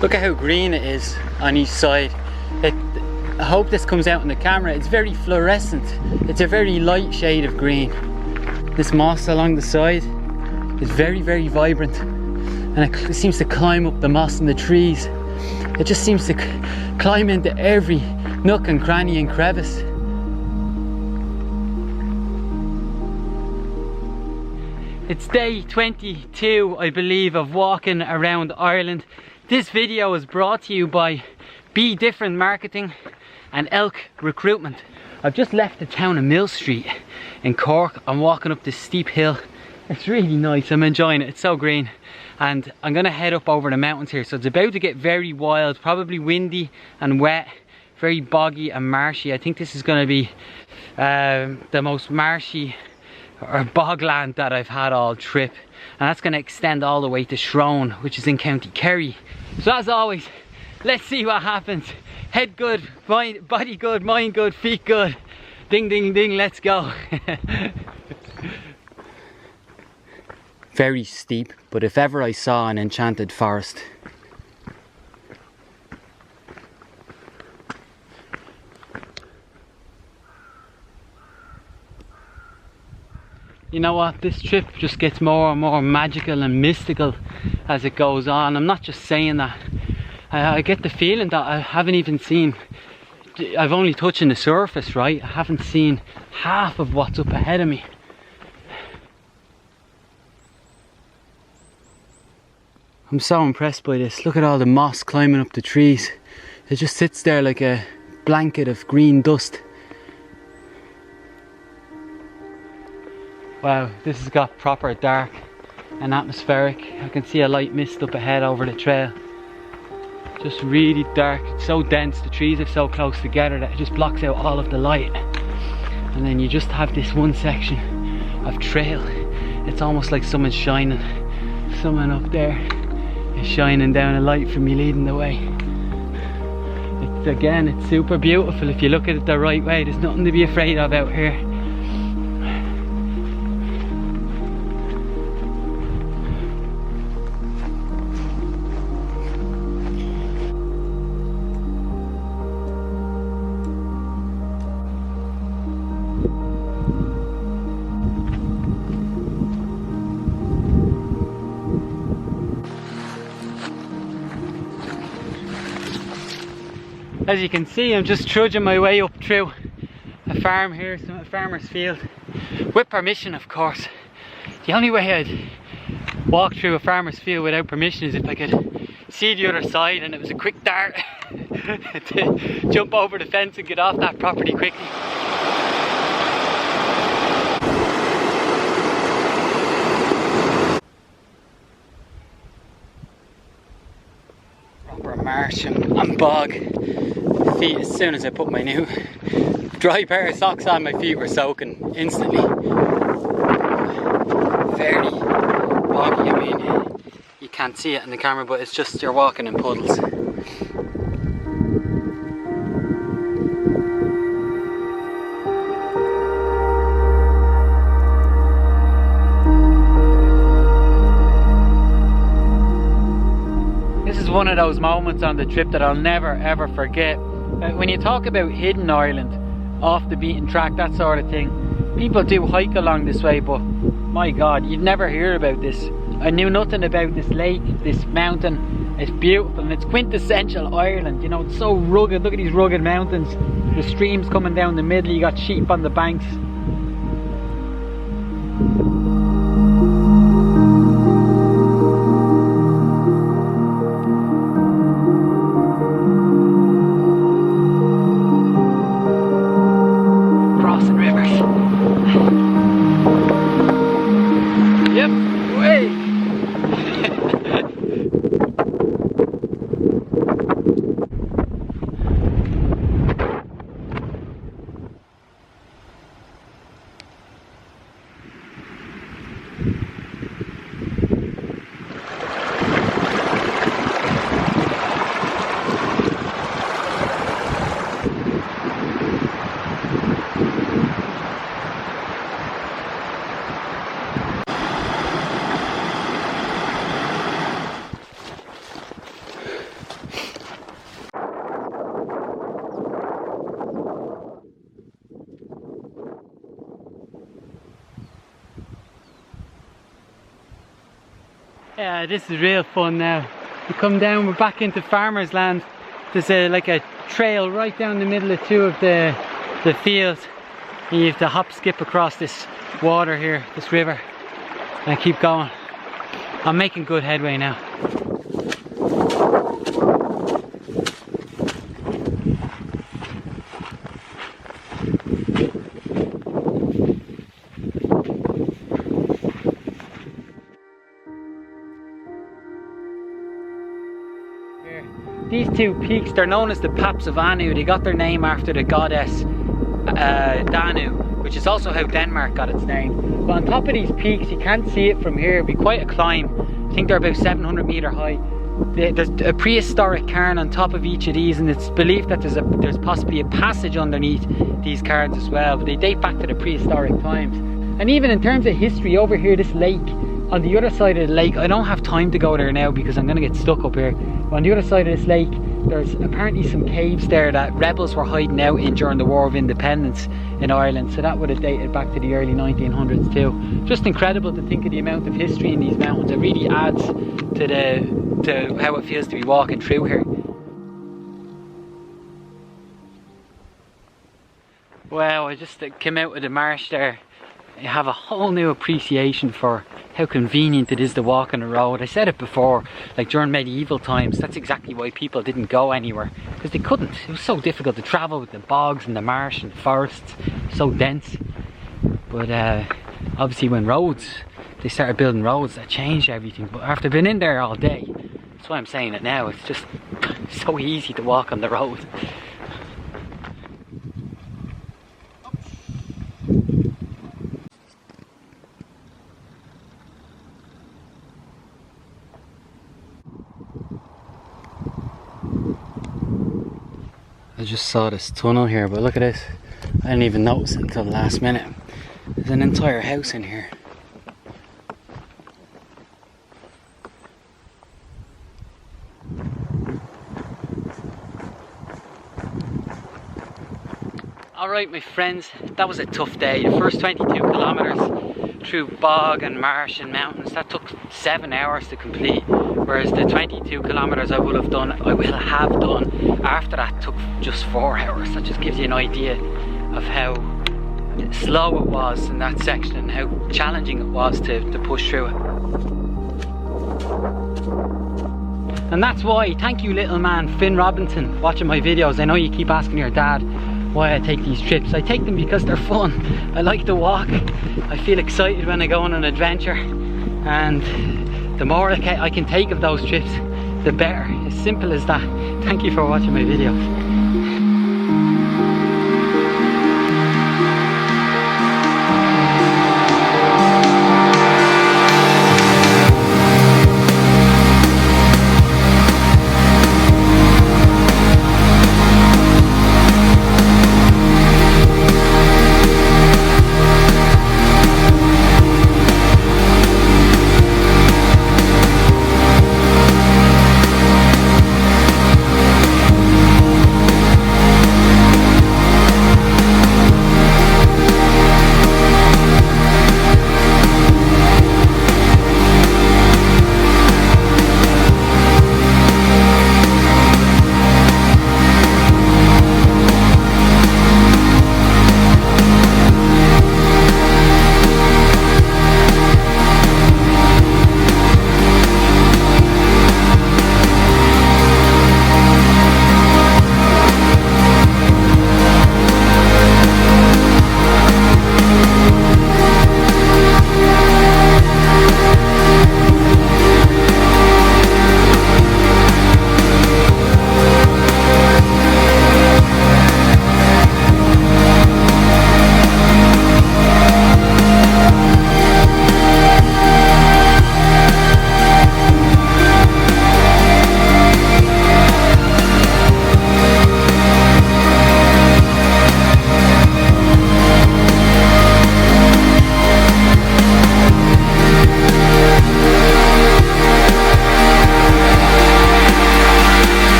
Look at how green it is on each side. I hope this comes out in the camera. It's very fluorescent. It's a very light shade of green. This moss along the side is very, very vibrant, and it seems to climb up the moss and the trees. It just seems to climb into every nook and cranny and crevice. It's day 22, I believe, of walking around Ireland. This video is brought to you by Be Different Marketing and Elk Recruitment. I've just left the town of Mill Street in Cork. I'm walking up this steep hill. It's really nice, I'm enjoying it, it's so green. And I'm gonna head up over the mountains here. So it's about to get very wild, probably windy and wet, very boggy and marshy. I think this is gonna be the most marshy or bogland that I've had all trip. And that's gonna extend all the way to Shrone, which is in County Kerry. So as always, let's see what happens. Head good, body good, mind good, feet good. Ding, ding, ding, let's go. Very steep, but if ever I saw an enchanted forest. You know what, this trip just gets more and more magical and mystical as it goes on. I'm not just saying that. I get the feeling that I haven't even seen, I've only touching the surface, right? I haven't seen half of what's up ahead of me. I'm so impressed by this. Look at all the moss climbing up the trees. It just sits there like a blanket of green dust. Wow, this has got proper dark and atmospheric. I can see a light mist up ahead over the trail. Just really dark, it's so dense, the trees are so close together that it just blocks out all of the light. And then you just have this one section of trail. It's almost like someone's shining. Someone up there is shining down a light for me, leading the way. Again, it's super beautiful if you look at it the right way. There's nothing to be afraid of out here. As you can see, I'm just trudging my way up through a farm here, a farmer's field. With permission, of course. The only way I'd walk through a farmer's field without permission is if I could see the other side and it was a quick dart to jump over the fence and get off that property quickly. Proper marsh and bog. Feet, as soon as I put my new dry pair of socks on, my feet were soaking instantly. Very boggy. I mean, you can't see it in the camera, but it's just you're walking in puddles. This is one of those moments on the trip that I'll never ever forget. When you talk about hidden Ireland, off the beaten track, that sort of thing, people do hike along this way, but my God, you'd never hear about this. I knew nothing about this lake, this mountain. It's beautiful and it's quintessential Ireland. You know, it's so rugged. Look at these rugged mountains. The streams coming down the middle, you got sheep on the banks. Yeah, this is real fun now. We come down, we're back into farmer's land. There's like a trail right down the middle of two of the fields. And you have to hop skip across this water here, this river, and keep going. I'm making good headway now. These two peaks, they're known as the Paps of Anu. They got their name after the goddess Danu, which is also how Denmark got its name. But on top of these peaks, you can't see it from here, it'd be quite a climb. I think they're about 700 metre high. There's a prehistoric cairn on top of each of these, and it's believed that there's possibly a passage underneath these cairns as well, but they date back to the prehistoric times. And even in terms of history, over here, this lake, on the other side of the lake, I don't have time to go there now because I'm going to get stuck up here. But on the other side of this lake, there's apparently some caves there that rebels were hiding out in during the War of Independence in Ireland. So that would have dated back to the early 1900s too. Just incredible to think of the amount of history in these mountains. It really adds to how it feels to be walking through here. Wow, I just came out of the marsh there. You have a whole new appreciation for how convenient it is to walk on the road. I said it before, like during medieval times, that's exactly why people didn't go anywhere, because they couldn't. It was so difficult to travel with the bogs and the marsh and the forests, so dense. But obviously when they started building roads, that changed everything. But after being in there all day, that's why I'm saying it now, it's just so easy to walk on the road. I just saw this tunnel here, but look at this. I didn't even notice it until the last minute. There's an entire house in here. Alright my friends, that was a tough day. The first 22 kilometers through bog and marsh and mountains, that took 7 hours to complete. Whereas the 22 kilometers I will have done after that took just 4 hours. That just gives you an idea of how slow it was in that section and how challenging it was to push through it. And that's why, thank you little man Finn Robinson, watching my videos. I know you keep asking your dad why I take these trips. I take them because they're fun. I like to walk. I feel excited when I go on an adventure, and the more I can take of those trips, the better. As simple as that. Thank you for watching my videos.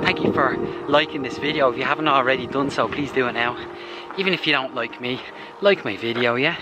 thank you for liking this video. If you haven't already done so, please do it now. Even if you don't like me, like my video, yeah?